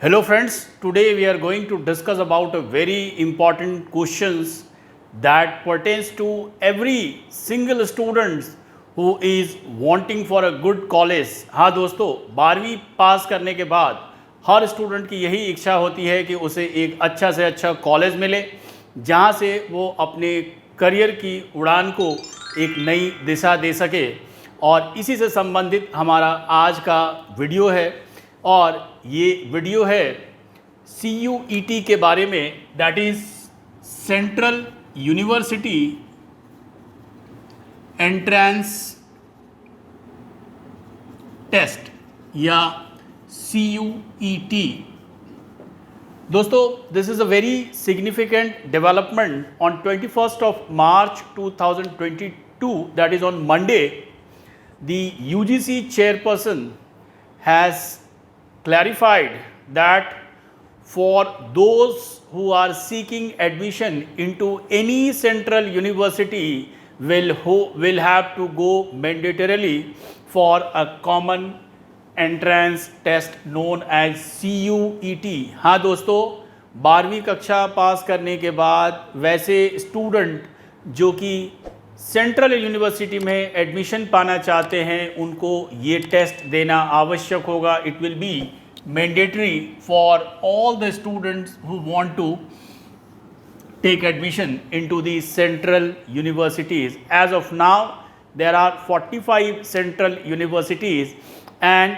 Hello friends, today we are going to discuss about a very important questions that pertains to every single student who is wanting for a good college। हाँ दोस्तों, 12वीं पास करने के बाद हर student की यही इच्छा होती है कि उसे एक अच्छा से अच्छा कॉलेज मिले जहाँ से वो अपने करियर की उड़ान को एक नई दिशा दे सके। और इसी से संबंधित हमारा आज का वीडियो है और ये वीडियो है CUET के बारे में, that is central university entrance test या CUET। दोस्तों, this is a very significant development on 21st of March 2022, that is on Monday. The UGC chairperson has clarified that for those who are seeking admission into any central university will have to go mandatorily for a common entrance test known as CUET। हाँ दोस्तों, 12वीं कक्षा पास करने के बाद वैसे student जो कि सेंट्रल यूनिवर्सिटी में एडमिशन पाना चाहते हैं उनको ये टेस्ट देना आवश्यक होगा। It will be mandatory for all the students who want to take admission into the central universities. As of now, there are 45 central universities and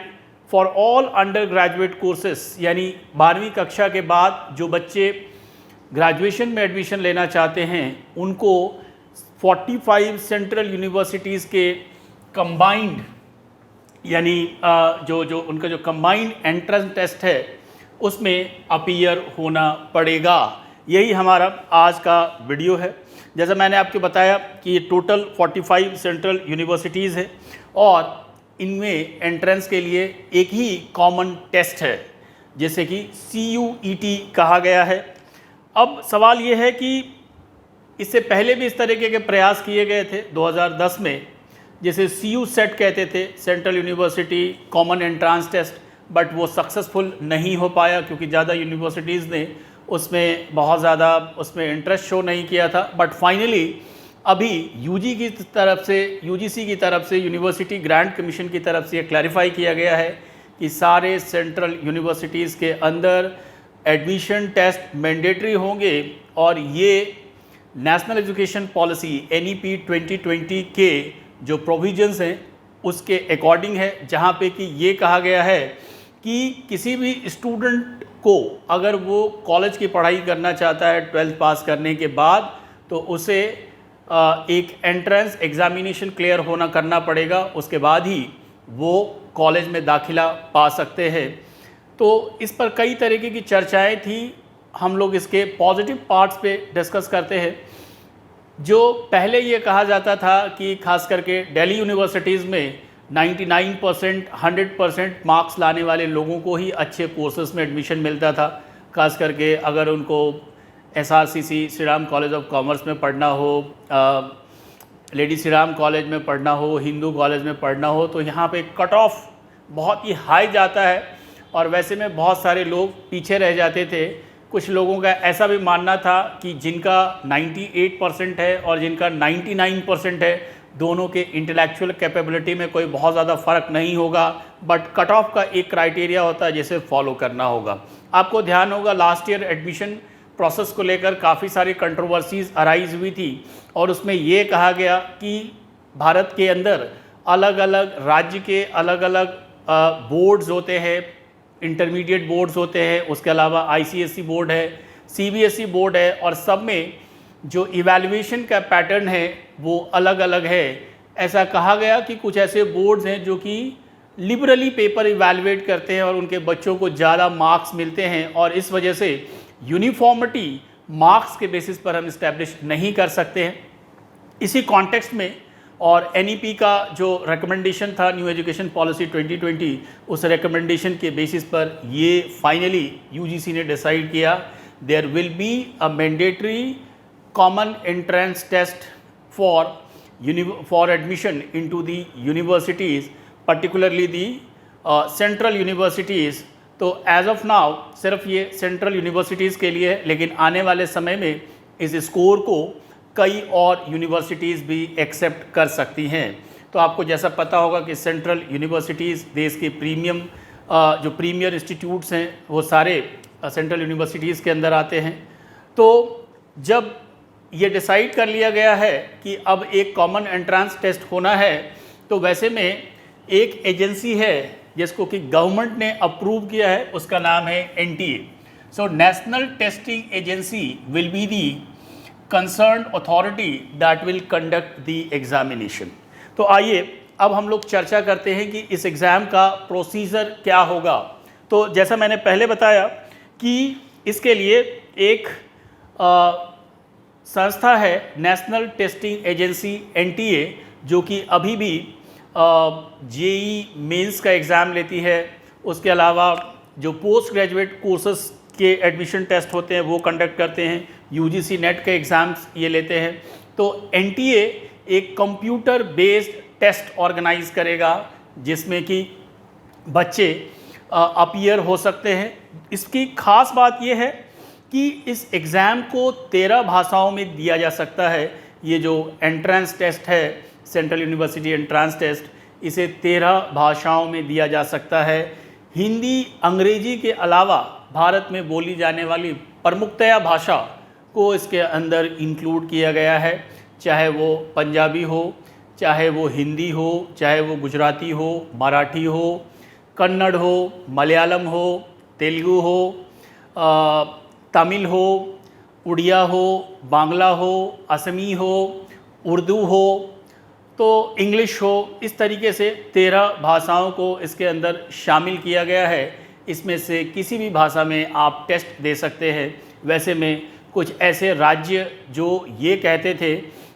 for all undergraduate courses, यानी 12वीं कक्षा के बाद जो बच्चे ग्रेजुएशन में एडमिशन लेना चाहते हैं उनको 45 सेंट्रल यूनिवर्सिटीज़ के कंबाइंड यानी जो उनका जो कंबाइंड एंट्रेंस टेस्ट है उसमें अपीयर होना पड़ेगा। यही हमारा आज का वीडियो है। जैसा मैंने आपको बताया कि ये टोटल 45 सेंट्रल यूनिवर्सिटीज़ है और इनमें एंट्रेंस के लिए एक ही कॉमन टेस्ट है जैसे कि CUET कहा गया है। अब सवाल ये है कि इससे पहले भी इस तरीके के प्रयास किए गए थे 2010 में, जिसे CU सेट कहते थे, central university common entrance test, but वो सक्सेसफुल नहीं हो पाया क्योंकि ज़्यादा यूनिवर्सिटीज़ ने उसमें बहुत ज़्यादा उसमें इंटरेस्ट शो नहीं किया था। बट फाइनली अभी UGC की तरफ से यूनिवर्सिटी ग्रांट कमीशन की तरफ से ये क्लैरिफाई किया गया है कि सारे सेंट्रल यूनिवर्सिटीज़ के अंदर एडमिशन टेस्ट मैंडेटरी होंगे और ये नेशनल एजुकेशन पॉलिसी NEP 2020 के जो प्रोविजंस हैं उसके अकॉर्डिंग है, जहाँ पे कि ये कहा गया है कि किसी भी स्टूडेंट को अगर वो कॉलेज की पढ़ाई करना चाहता है 12th पास करने के बाद तो उसे एक एंट्रेंस एग्ज़ामिनेशन क्लियर होना करना पड़ेगा, उसके बाद ही वो कॉलेज में दाखिला पा सकते हैं। तो इस पर कई तरीके की चर्चाएं थी, हम लोग इसके पॉजिटिव पार्ट्स पे डिस्कस करते हैं। जो पहले ये कहा जाता था कि खास करके दिल्ली यूनिवर्सिटीज़ में 99% 100% मार्क्स लाने वाले लोगों को ही अच्छे कोर्सेज में एडमिशन मिलता था। खास करके अगर उनको SRCC Shri Ram college of commerce में पढ़ना हो, लेडी श्री राम कॉलेज में पढ़ना हो, हिंदू कॉलेज में पढ़ना हो, तो यहाँ पे कट ऑफ बहुत ही हाई जाता है और वैसे में बहुत सारे लोग पीछे रह जाते थे। कुछ लोगों का ऐसा भी मानना था कि जिनका 98% है और जिनका 99% है, दोनों के इंटेलेक्चुअल कैपेबिलिटी में कोई बहुत ज़्यादा फ़र्क नहीं होगा, बट कट ऑफ का एक क्राइटेरिया होता है जिसे फॉलो करना होगा। आपको ध्यान होगा लास्ट ईयर एडमिशन प्रोसेस को लेकर काफ़ी सारी कंट्रोवर्सीज अराइज हुई थी और उसमें ये कहा गया कि भारत के अंदर अलग अलग राज्य के अलग अलग बोर्ड्स होते हैं, इंटरमीडिएट बोर्ड्स होते हैं, उसके अलावा ICSE बोर्ड है, CBSE बोर्ड है और सब में जो इवैल्यूएशन का पैटर्न है वो अलग अलग है। ऐसा कहा गया कि कुछ ऐसे बोर्ड्स हैं जो कि लिबरली पेपर इवैल्यूएट करते हैं और उनके बच्चों को ज़्यादा मार्क्स मिलते हैं और इस वजह से यूनिफॉर्मिटी मार्क्स के बेसिस पर हम इस्टेब्लिश नहीं कर सकते हैं। इसी कॉन्टेक्स्ट में और NEP का जो रिकमेंडेशन था न्यू एजुकेशन पॉलिसी 2020, उस रिकमेंडेशन के बेसिस पर ये फाइनली UGC ने डिसाइड किया there will be a mandatory common entrance test for admission into the universities, particularly the central universities तो एज ऑफ नाउ सिर्फ ये सेंट्रल यूनिवर्सिटीज़ के लिए है, लेकिन आने वाले समय में इस स्कोर को कई और यूनिवर्सिटीज़ भी एक्सेप्ट कर सकती हैं। तो आपको जैसा पता होगा कि सेंट्रल यूनिवर्सिटीज़ देश के जो प्रीमियर इंस्टीट्यूट्स हैं वो सारे सेंट्रल यूनिवर्सिटीज़ के अंदर आते हैं। तो जब ये डिसाइड कर लिया गया है कि अब एक कॉमन एंट्रेंस टेस्ट होना है, तो वैसे में एक एजेंसी है जिसको कि गवर्नमेंट ने अप्रूव किया है, उसका नाम है NTA। So national testing agency will be the concerned authority that will conduct the examination. तो आइए अब हम लोग चर्चा करते हैं कि इस एग्ज़ाम का प्रोसीजर क्या होगा। तो जैसा मैंने पहले बताया कि इसके लिए एक संस्था है नेशनल टेस्टिंग एजेंसी NTA, जो कि अभी भी JEE मेंस का एग्ज़ाम लेती है। उसके अलावा जो पोस्ट ग्रेजुएट कोर्सेस के एडमिशन टेस्ट होते हैं वो कंडक्ट करते हैं, UGC नेट के एग्ज़ाम्स ये लेते हैं। तो NTA एक कंप्यूटर बेस्ड टेस्ट ऑर्गेनाइज करेगा जिसमें कि बच्चे अपीयर हो सकते हैं। इसकी खास बात यह है कि इस एग्ज़ाम को 13 भाषाओं में दिया जा सकता है। ये जो एंट्रेंस टेस्ट है, सेंट्रल यूनिवर्सिटी एंट्रेंस टेस्ट, इसे 13 भाषाओं में दिया जा सकता है। हिंदी, अंग्रेजी के अलावा भारत में बोली जाने वाली प्रमुखतया भाषा को इसके अंदर इंक्लूड किया गया है, चाहे वो पंजाबी हो, चाहे वो हिंदी हो, चाहे वो गुजराती हो, मराठी हो, कन्नड़ हो, मलयालम हो, तेलुगु हो, तमिल हो, उड़िया हो, बांग्ला हो, असमी हो, उर्दू हो, तो इंग्लिश हो। इस तरीके से 13 भाषाओं को इसके अंदर शामिल किया गया है। इसमें से किसी भी भाषा में आप टेस्ट दे सकते हैं। वैसे में कुछ ऐसे राज्य जो ये कहते थे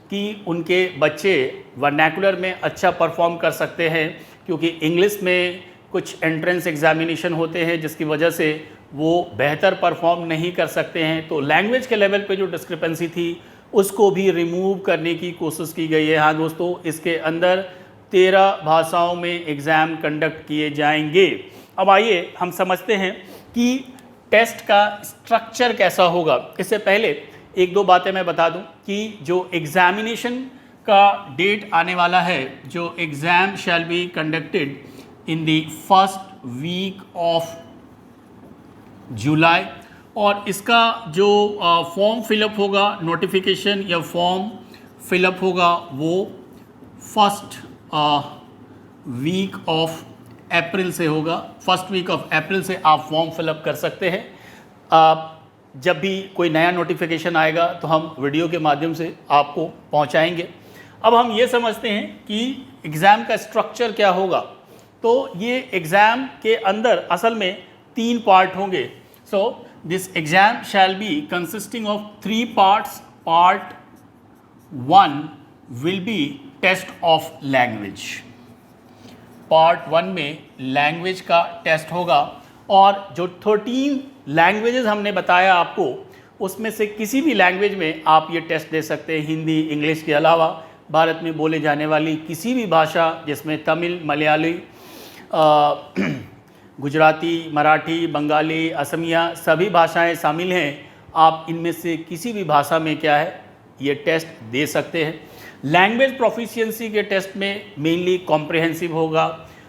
कि उनके बच्चे वर्नैकुलर में अच्छा परफॉर्म कर सकते हैं, क्योंकि इंग्लिश में कुछ एंट्रेंस एग्जामिनेशन होते हैं जिसकी वजह से वो बेहतर परफॉर्म नहीं कर सकते हैं, तो लैंग्वेज के लेवल पे जो डिस्क्रिपेंसी थी उसको भी रिमूव करने की कोशिश की गई है। हाँ दोस्तों, इसके अंदर 13 भाषाओं में एग्ज़ाम कंडक्ट किए जाएंगे। अब आइए हम समझते हैं कि टेस्ट का स्ट्रक्चर कैसा होगा। इससे पहले एक दो बातें मैं बता दूं कि जो एग्जामिनेशन का डेट आने वाला है, जो exam shall be conducted in the first week of July, और इसका जो फॉर्म फिलअप होगा, नोटिफिकेशन या फॉर्म फिलअप होगा, वो फर्स्ट वीक ऑफ अप्रैल से होगा। फर्स्ट वीक ऑफ अप्रैल से आप फॉर्म फिलअप कर सकते हैं। जब भी कोई नया नोटिफिकेशन आएगा तो हम वीडियो के माध्यम से आपको पहुंचाएंगे। अब हम ये समझते हैं कि एग्ज़ाम का स्ट्रक्चर क्या होगा। तो ये एग्ज़ाम के अंदर असल में 3 पार्ट होंगे। So this exam shall be consisting of 3 parts. Part 1 will be test of language. Part 1 में लैंग्वेज का टेस्ट होगा, और जो 13 लैंग्वेजेस हमने बताया आपको, उसमें से किसी भी लैंग्वेज में आप ये टेस्ट दे सकते हैं। हिंदी, इंग्लिश के अलावा भारत में बोले जाने वाली किसी भी भाषा, जिसमें तमिल, मलयाली, गुजराती, मराठी, बंगाली, असमिया सभी भाषाएं शामिल हैं। आप इनमें से किसी भी भाषा में क्या है, ये टेस्ट दे सकते हैं। लैंग्वेज प्रोफिशिएंसी के टेस्ट में मेनली कॉम्प्रिहेंसिव होगा,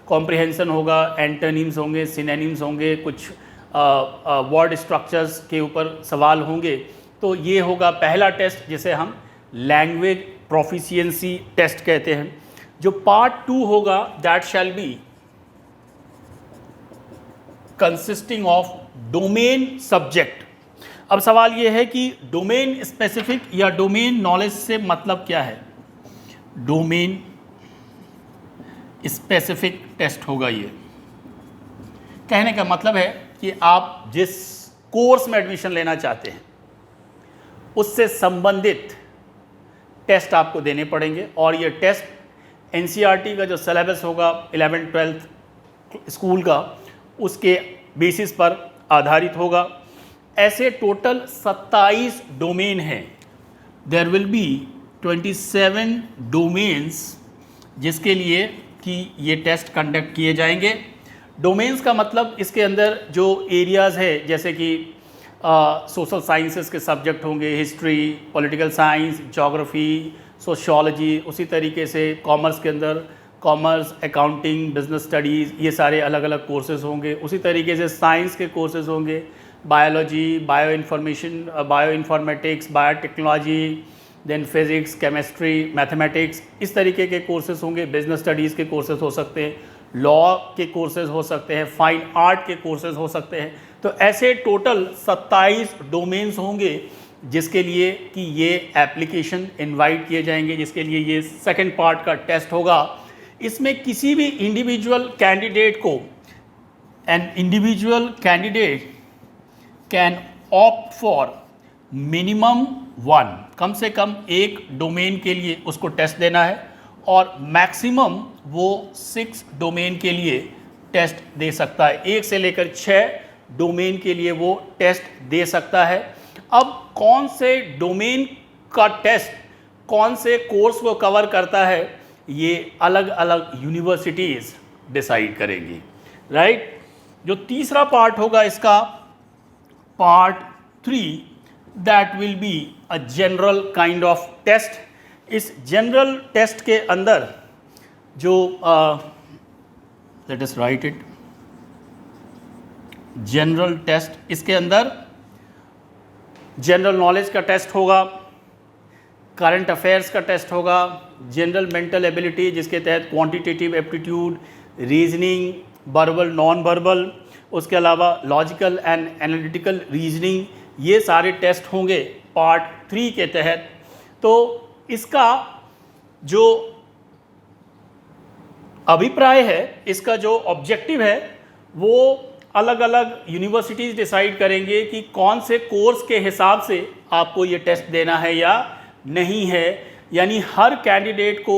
कॉम्प्रिहेंशन होगा, एंटोनिम्स होंगे, सिनोनिम्स होंगे, कुछ वर्ड स्ट्रक्चर्स के ऊपर सवाल होंगे। तो ये होगा पहला टेस्ट, जिसे हम लैंग्वेज प्रोफिशिएंसी टेस्ट कहते हैं। जो पार्ट 2 होगा, that shell be consisting of domain subject. अब सवाल ये है कि डोमेन स्पेसिफिक या डोमेन नॉलेज से मतलब क्या है। डोमेन स्पेसिफिक टेस्ट होगा। ये कहने का मतलब है कि आप जिस कोर्स में एडमिशन लेना चाहते हैं उससे संबंधित टेस्ट आपको देने पड़ेंगे, और ये टेस्ट NCERT का जो सिलेबस होगा 11th-12th स्कूल का, उसके बेसिस पर आधारित होगा। ऐसे टोटल 27 डोमेन हैं। देयर विल बी 27 डोमेन्स जिसके लिए कि ये टेस्ट कंडक्ट किए जाएंगे। डोमेन्स का मतलब इसके अंदर जो एरियाज़ है, जैसे कि सोशल साइंसेस के सब्जेक्ट होंगे, history, political science, geography, sociology, उसी तरीके से कॉमर्स के अंदर कॉमर्स, अकाउंटिंग, बिजनेस स्टडीज़, ये सारे अलग अलग कोर्सेज होंगे। उसी तरीके से साइंस के कोर्सेज होंगे, biology, bio informatics, biotechnology, then physics, chemistry, mathematics, इस तरीके के कोर्सेज होंगे। बिजनेस स्टडीज़ के कोर्सेज हो सकते हैं, लॉ के कोर्सेज हो सकते हैं, फाइन आर्ट के कोर्सेज हो सकते हैं। तो ऐसे टोटल 27 डोमेन्स होंगे जिसके लिए कि ये एप्लीकेशन इनवाइट किए जाएंगे, जिसके लिए ये सेकंड पार्ट का टेस्ट होगा। इसमें किसी भी इंडिविजुअल कैंडिडेट को, an individual candidate can opt for minimum 1, कम से कम एक डोमेन के लिए उसको टेस्ट देना है, और मैक्सिमम वो 6 डोमेन के लिए टेस्ट दे सकता है। 1 से लेकर 6 डोमेन के लिए वो टेस्ट दे सकता है। अब कौन से डोमेन का टेस्ट कौन से कोर्स को कवर करता है, ये अलग अलग यूनिवर्सिटीज़ डिसाइड करेंगी, राइट। जो तीसरा पार्ट होगा इसका, part 3, that will be a general kind of test. इस जनरल टेस्ट के अंदर जो let us write it, general test, इसके अंदर जनरल नॉलेज का टेस्ट होगा, करंट अफेयर्स का टेस्ट होगा, जनरल मेंटल एबिलिटी जिसके तहत quantitative aptitude, reasoning, verbal, non verbal, उसके अलावा लॉजिकल एंड एनालिटिकल रीजनिंग, ये सारे टेस्ट होंगे पार्ट 3 के तहत। तो इसका जो अभिप्राय है, इसका जो ऑब्जेक्टिव है, वो अलग अलग यूनिवर्सिटीज़ डिसाइड करेंगे कि कौन से कोर्स के हिसाब से आपको ये टेस्ट देना है या नहीं है। यानी हर कैंडिडेट को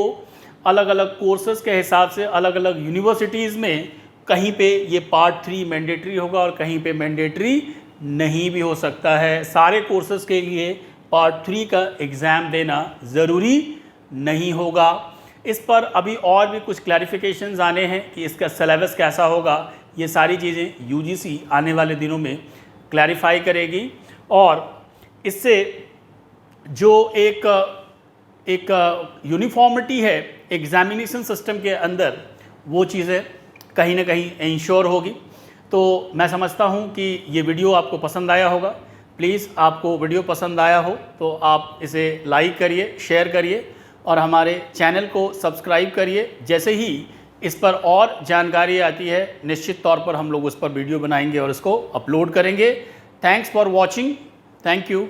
अलग अलग कोर्सेज के हिसाब से अलग अलग यूनिवर्सिटीज़ में कहीं पे ये पार्ट 3 मैंडेटरी होगा और कहीं पे मैंडेटरी नहीं भी हो सकता है। सारे कोर्सेज के लिए पार्ट 3 का एग्ज़ाम देना ज़रूरी नहीं होगा। इस पर अभी और भी कुछ क्लैरिफिकेशंस आने हैं कि इसका सिलेबस कैसा होगा। ये सारी चीज़ें यूजीसी आने वाले दिनों में क्लैरिफाई करेगी, और इससे जो एक यूनिफॉर्मिटी है एग्जामिनेशन सिस्टम के अंदर, वो चीज़ें कहीं ना कहीं इंश्योर होगी। तो मैं समझता हूँ कि ये वीडियो आपको पसंद आया होगा। प्लीज़ आपको वीडियो पसंद आया हो तो आप इसे लाइक करिए, शेयर करिए और हमारे चैनल को सब्सक्राइब करिए। जैसे ही इस पर और जानकारी आती है, निश्चित तौर पर हम लोग उस पर वीडियो बनाएंगे और इसको अपलोड करेंगे। Thanks for watching. Thank you.